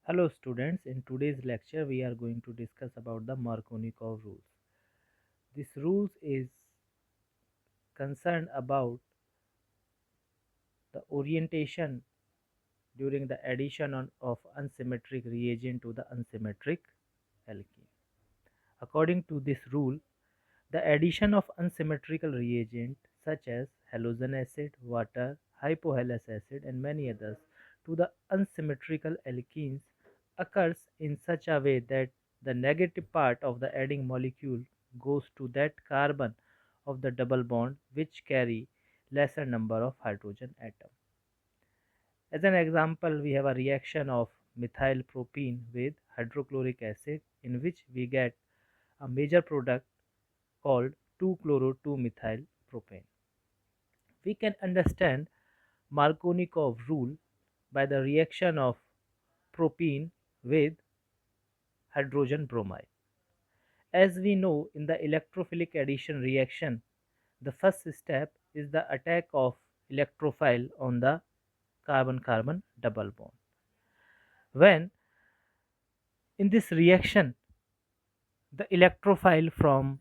Hello students, in today's lecture we are going to discuss about the Markovnikov rules. This rules is concerned about the orientation during the addition of unsymmetric reagent to the unsymmetric alkene. According to this rule, the addition of unsymmetrical reagent such as halogen acid, water, hypohalous acid and many others to the unsymmetrical alkenes occurs in such a way that the negative part of the adding molecule goes to that carbon of the double bond which carry lesser number of hydrogen atom. As an example, we have a reaction of methyl propene with hydrochloric acid in which we get a major product called 2-chloro-2-methyl propane. We can understand Markovnikov rule by the reaction of propene with hydrogen bromide. As we know, in the electrophilic addition reaction, the first step is the attack of electrophile on the carbon-carbon double bond. When in this reaction the electrophile from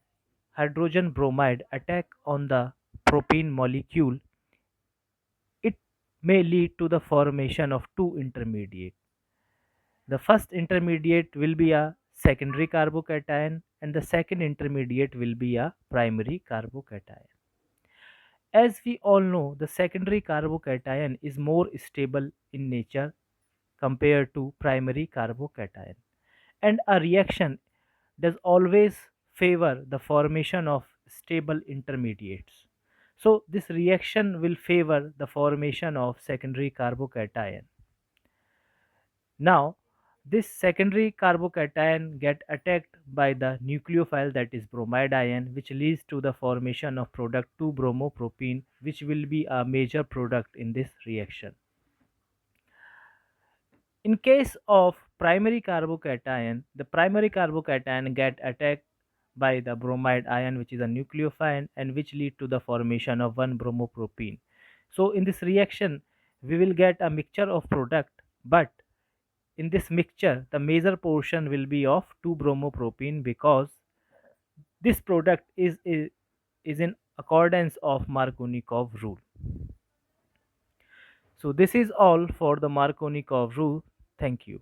hydrogen bromide attack on the propene molecule, it may lead to the formation of two intermediate. The first intermediate will be a secondary carbocation and the second intermediate will be a primary carbocation. As we all know, the secondary carbocation is more stable in nature compared to primary carbocation, and a reaction does always favor the formation of stable intermediates. So this reaction will favor the formation of secondary carbocation. Now this secondary carbocation get attacked by the nucleophile, that is bromide ion, which leads to the formation of product 2-bromopropene, which will be a major product in this reaction. In case of primary carbocation, the primary carbocation get attacked by the bromide ion, which is a nucleophile and which lead to the formation of 1-bromopropene. So in this reaction we will get a mixture of product, but in this mixture the major portion will be of 2-bromopropene because this product is in accordance of Markovnikov rule. So this is all for the Markovnikov rule. Thank you.